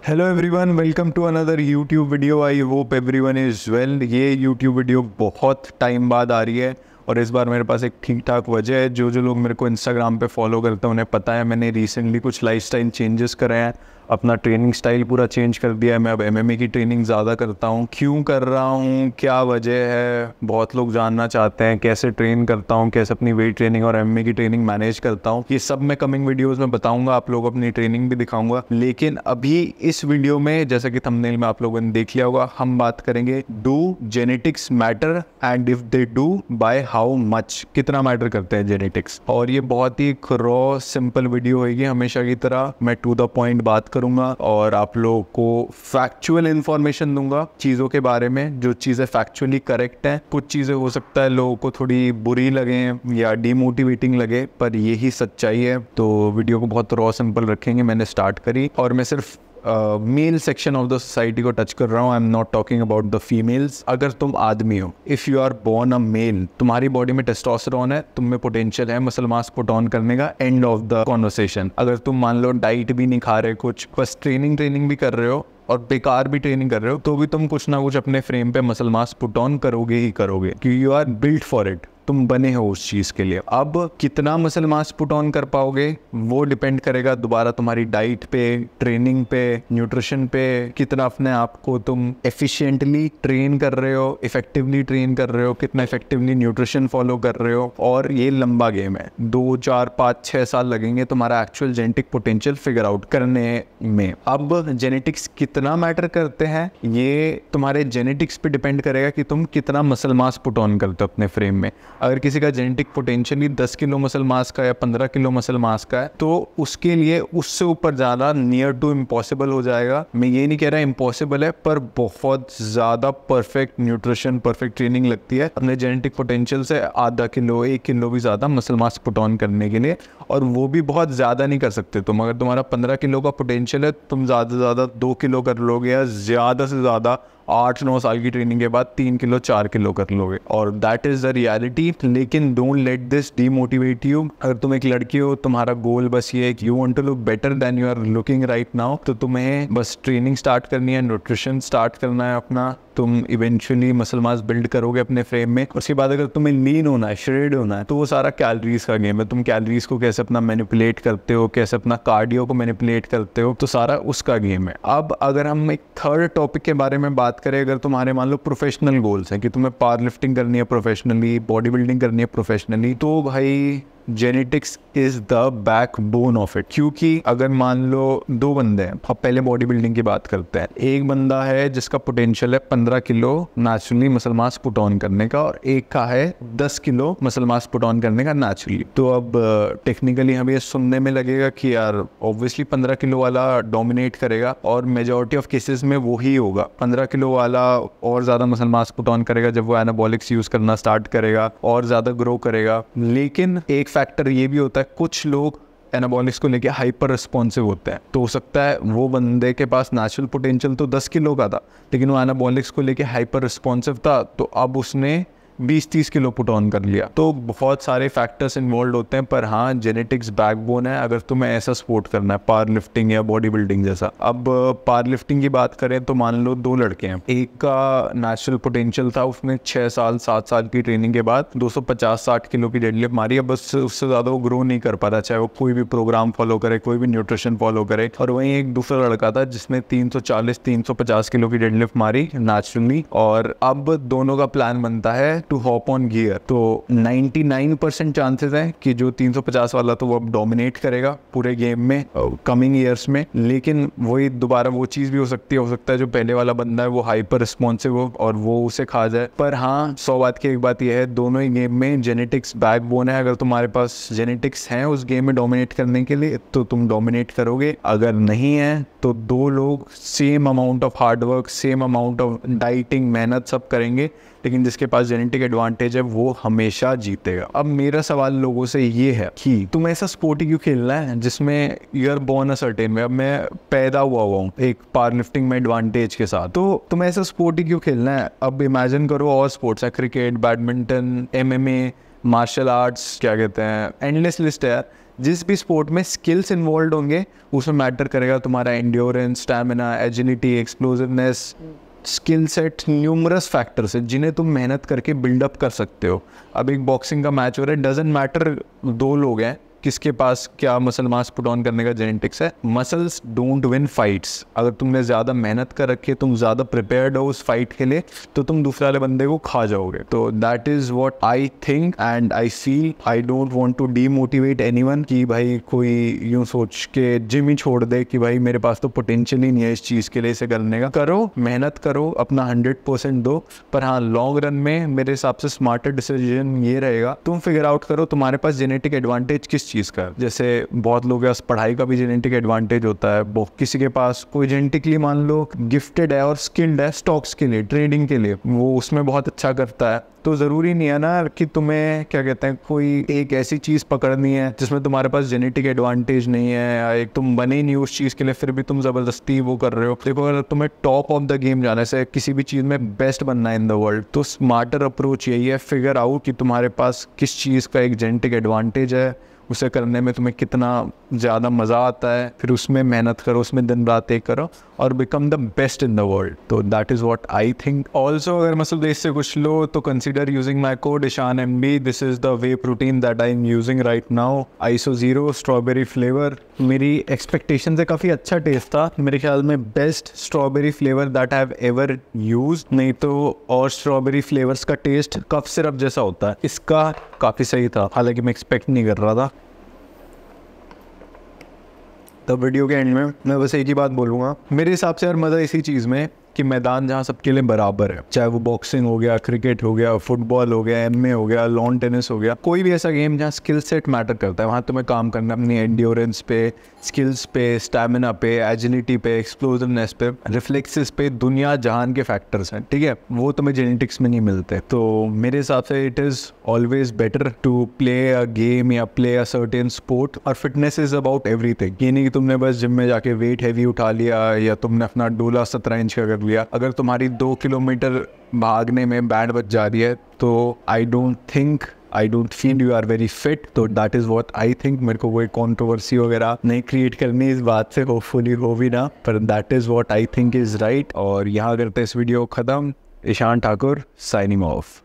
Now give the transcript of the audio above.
Hello everyone, welcome to another YouTube video. I hope everyone is well. ये YouTube video बहुत time बाद आ रही है और इस बार मेरे पास एक ठीक ठाक वजह है। जो लोग मेरे को इंस्टाग्राम पे फॉलो करते हैं उन्हें पता है मैंने रिसेंटली कुछ लाइफस्टाइल चेंजेस करे हैं, अपना ट्रेनिंग स्टाइल पूरा चेंज कर दिया है। मैं अब एमएमए की ट्रेनिंग ज़्यादा करता हूँ। क्यों कर रहा हूँ, क्या वजह है, बहुत लोग जानना चाहते हैं। कैसे ट्रेन करता हूँ, कैसे अपनी वेट ट्रेनिंग और एमएमए की ट्रेनिंग मैनेज करता हूँ, ये सब मैं कमिंग वीडियोज़ में बताऊँगा। आप लोग अपनी ट्रेनिंग भी दिखाऊँगा। लेकिन अभी इस वीडियो में, जैसा कि थंबनेल में आप लोगों ने देख लिया होगा, हम बात करेंगे do genetics matter and if they do by how much. कितना मैटर करते हैं जेनेटिक्स। और ये बहुत ही रॉ सिंपल वीडियो होगी। हमेशा की तरह मैं टू द पॉइंट बात करूंगा और आप लोगों को फैक्चुअल इंफॉर्मेशन दूंगा चीज़ों के बारे में, जो चीज़ें फैक्चुअली करेक्ट हैं। कुछ चीज़ें हो सकता है लोगों को थोड़ी बुरी लगे या डिमोटिवेटिंग लगे, पर यही सच्चाई है। तो वीडियो को बहुत रॉ सिंपल रखेंगे। मैंने स्टार्ट करी और मैं सिर्फ male section of the society को टच कर रहा हूँ। I am not talking about the females. अगर तुम आदमी हो, if you are born a male, तुम्हारी बॉडी में टेस्टोस्टेरोन है, तुम में पोटेंशियल है मसल मास पुट ऑन करने का। End of the conversation. अगर तुम मान लो डाइट भी नहीं खा रहे, कुछ बस ट्रेनिंग भी कर रहे हो और बेकार भी ट्रेनिंग कर रहे हो, तो भी तुम कुछ ना कुछ अपने फ्रेम पे मसल मास पुट ऑन करोगे ही करोगे, क्योंकि you are built for it. तुम बने हो उस चीज़ के लिए। अब कितना मसल मास पुट ऑन कर पाओगे वो डिपेंड करेगा दोबारा तुम्हारी डाइट पे, ट्रेनिंग पे, न्यूट्रिशन पे। कितना अपने आप को तुम एफिशिएंटली ट्रेन कर रहे हो, इफेक्टिवली ट्रेन कर रहे हो, कितना इफेक्टिवली न्यूट्रिशन फॉलो कर रहे हो। और ये लंबा गेम है, 2, 4, 5, 6 साल लगेंगे तुम्हारा actual genetic potential figure out करने में। अब जेनेटिक्स कितना मैटर करते हैं, ये तुम्हारे जेनेटिक्स पे डिपेंड करेगा कि तुम कितना मसल मास पुट ऑन करते हो अपने फ्रेम में। अगर किसी का genetic potential 10 kilo muscle mass का या 15 किलो मसल मास का है, तो उसके लिए उससे ऊपर जाना नियर टू इम्पॉसिबल हो जाएगा। मैं ये नहीं कह रहा इम्पॉसिबल है, पर बहुत ज़्यादा परफेक्ट न्यूट्रिशन, परफेक्ट ट्रेनिंग लगती है अपने जेनेटिक पोटेंशियल से आधा किलो, 1 किलो भी ज़्यादा मसल मास पुट ऑन करने के लिए। और वो भी बहुत ज़्यादा नहीं कर सकते तुम। अगर तुम्हारा 15 किलो का पोटेंशियल है, तुम ज़्यादा से ज़्यादा 2 किलो कर लोगे, या ज़्यादा से ज़्यादा 8-9 साल की ट्रेनिंग के बाद 3 किलो 4 किलो कर लोगे। और दैट इज़ द रियलिटी। लेकिन don't let this demotivate you. अगर तुम एक लड़की हो, तुम्हारा गोल बस ये है कि you want to look better than you are looking right now, तो तुम्हें बस ट्रेनिंग स्टार्ट करनी है, न्यूट्रिशन स्टार्ट करना है अपना। तुम इवेंचुअली मसल मास बिल्ड करोगे अपने फ्रेम में। उसके बाद अगर तुम्हें लीन होना है, श्रेड होना है, तो वो सारा कैलोरीज का गेम है। तुम कैलोरीज को कैसे अपना मैनिपुलेट करते हो, कैसे अपना कार्डियो को मैनिपुलेट करते हो, तो सारा उसका गेम है। अब अगर हम एक थर्ड टॉपिक के बारे में बात करें, अगर तुम्हारे मान लो प्रोफेशनल गोल्स हैं कि तुम्हें पावर लिफ्टिंग करनी है प्रोफेशनली, बॉडी बिल्डिंग करनी है प्रोफेशनली, तो भाई genetics is the backbone of it. क्योंकि अगर मान लो 2 बंदे हैं, अब पहले बॉडी बिल्डिंग की बात करते हैं। एक बंदा है जिसका पोटेंशियल है 15 kilo naturally muscle mass put on करने का, और एक का है 10 kilo muscle mass put on करने का नेचुरली। तो अब टेक्निकली हमें ये सुनने में लगेगा कि यार ऑब्वियसली 15 किलो वाला डोमिनेट करेगा, और मेजॉरिटी ऑफ केसेस में वो ही होगा। 15 किलो वाला और ज़्यादा मसल मास पुट ऑन करेगा जब वो एनाबॉलिक्स यूज़ करना स्टार्ट करेगा और ज़्यादा ग्रो करेगा। लेकिन एक फैक्टर ये भी होता है, कुछ लोग एनाबॉलिक्स को लेके हाइपर रिस्पॉन्सिव होते हैं। तो हो सकता है वो बंदे के पास नेचुरल पोटेंशियल तो 10 किलो का था, लेकिन वो एनाबॉलिक्स को लेके हाइपर रिस्पॉन्सिव था, तो अब उसने 20-30 किलो पुट ऑन कर लिया। तो बहुत सारे फैक्टर्स इन्वॉल्व होते हैं, पर हाँ जेनेटिक्स बैकबोन है अगर तुम्हें ऐसा स्पोर्ट करना है, पावर लिफ्टिंग या बॉडी बिल्डिंग जैसा। अब पावर लिफ्टिंग की बात करें तो मान लो 2 लड़के हैं, एक का नेचुरल पोटेंशियल था, उसने 6 साल 7 साल की ट्रेनिंग के बाद 250-60 किलो की डेडलिफ्ट मारी है, बस उससे ज़्यादा वो ग्रो नहीं कर पा रहा, चाहे वो कोई भी प्रोग्राम फॉलो करे, कोई भी न्यूट्रिशन फॉलो करे। और वहीं एक दूसरा लड़का था जिसने 340-350 किलो की डेडलिफ्ट मारी नेचुरली, और अब दोनों का प्लान बनता है टू हॉप ऑन गियर। तो 99% चांसेस हैं कि जो 350 वाला तो वो अब डोमिनेट करेगा पूरे गेम में कमिंग ईयर्स में। लेकिन वही दोबारा वो चीज़ भी हो सकती है, जो पहले वाला बंदा है वो हाइपर रिस्पॉन्सिव हो और वो उसे खा जाए। पर हाँ 100 बात की एक बात यह है, दोनों ही गेम में जेनेटिक्स बैकबोन है। अगर तुम्हारे पास जेनेटिक्स हैं उस गेम में डोमिनेट करने के लिए, तो तुम डोमिनेट करोगे। अगर नहीं है तो 2 लोग same amount of hard work, same amount of dieting, मेहनत सब करेंगे, लेकिन जिसके पास जेनेटिक एडवांटेज है वो हमेशा जीतेगा। अब मेरा सवाल लोगों से ये है कि तुम ऐसा स्पोर्ट ही क्यों खेलना है जिसमें you are born a certain way. अब मैं पैदा हुआ हूँ एक पावर लिफ्टिंग में एडवांटेज के साथ, तो तुम ऐसा स्पोर्ट ही क्यों खेलना है। अब इमेजिन करो और स्पोर्ट्स है, cricket, badminton, MMA, martial arts, क्या कहते हैं, एंडलेस लिस्ट है यार। जिस भी स्पोर्ट में स्किल्स इन्वॉल्व होंगे उसमें मैटर करेगा तुम्हारा endurance, stamina, agility, explosiveness, skill set, numerous factors है जिन्हें तुम मेहनत करके बिल्डअप कर सकते हो। अब एक बॉक्सिंग का मैच हो रहा है, डजेंट मैटर दो लोग हैं किसके पास क्या मसल मास पुट ऑन करने का जेनेटिक्स है, मसल्स डोंट विन फाइट्स। अगर तुमने ज़्यादा मेहनत कर रखी है, तुम ज़्यादा प्रिपेयर्ड हो उस फाइट के लिए, तो तुम दूसरे वाले बंदे को खा जाओगे। तो that is what I think and I feel. I don't want to demotivate anyone कि भाई कोई यूँ सोच के जिम ही छोड़ दे कि भाई मेरे पास तो पोटेंशियल ही नहीं है इस चीज़ के लिए इसे करने का। करो, मेहनत करो, अपना 100% दो, पर हाँ लॉन्ग रन में मेरे हिसाब से स्मार्टर डिसीजन ये रहेगा, तुम फिगर आउट करो तुम्हारे पास जेनेटिक एडवांटेज किस चीज़ का। जैसे बहुत लोग के पास पढ़ाई का भी जेनेटिक एडवांटेज होता है, किसी के पास कोई जेनेटिकली मान लो गिफ्टेड है और स्किल्ड है स्टॉक्स के लिए, ट्रेडिंग के लिए, वो उसमें बहुत अच्छा करता है। तो ज़रूरी नहीं है ना कि तुम्हें क्या कहते हैं कोई एक ऐसी चीज़ पकड़नी है जिसमें तुम्हारे पास जेनेटिक एडवांटेज नहीं है, या एक तुम बने ही नहीं उस चीज़ के लिए फिर भी तुम ज़बरदस्ती वो कर रहे हो। देखो अगर तुम्हें टॉप ऑफ द गेम जाना है, किसी भी चीज़ में बेस्ट बनना है इन द वर्ल्ड, तो स्मार्टर अप्रोच यही है, फिगर आउट कि तुम्हारे पास किस चीज़ का एक जेनेटिक एडवांटेज है, उसे करने में तुम्हें कितना ज़्यादा मज़ा आता है, फिर उसमें मेहनत करो, उसमें दिन रात एक करो और become the best in the world. तो that is what I think. Also अगर मसल देश से कुछ लो तो consider using my code Ishan MB। This is the whey protein that I am using right now. ISO 0 strawberry flavour. मेरी expectation से काफ़ी अच्छा टेस्ट था, मेरे ख्याल में best strawberry flavour that I have ever use. नहीं तो और स्ट्रॉबेरी फ्लेवर्स का टेस्ट कफ सिरप जैसा होता है, इसका काफ़ी सही था, हालांकि मैं एक्सपेक्ट नहीं कर रहा था। तो वीडियो के एंड में मैं बस एक ही बात बोलूँगा, मेरे हिसाब से यार मज़ा इसी चीज़ में कि मैदान जहाँ सबके लिए बराबर है, चाहे वो बॉक्सिंग हो गया, क्रिकेट हो गया, फुटबॉल हो गया, MMA हो गया, लॉन टेनिस हो गया, कोई भी ऐसा गेम जहाँ स्किल सेट मैटर करता है, वहाँ तुम्हें काम करना अपनी एंड्योरेंस पे, स्किल्स पे, स्टैमिना पे, एजिलिटी पे, एक्सप्लोसिवनेस पे, रिफ्लेक्सेस पे, दुनिया जहान के फैक्टर्स हैं, ठीक है, वो तुम्हें जेनेटिक्स में नहीं मिलते। तो मेरे हिसाब से it is always better to play a game या प्ले अ सर्टेन स्पोर्ट। और फिटनेस इज़ अबाउट एवरीथिंग। ये नहीं कि तुमने बस जिम में जाके वेट हैवी उठा लिया या तुमने अपना डोला 17 इंच का कर लिया। अगर तुम्हारी 2 किलोमीटर भागने में बैंड बच जा रही है तो I don't feel you are very fit. तो that is what I think. मेरे को कोई कंट्रोवर्सी वगैरह नहीं क्रिएट करनी इस बात से, होपफुली हो भी ना, पर that is what I think is right. और यहाँ करते इस वीडियो ख़त्म। Ishan Thakur signing of.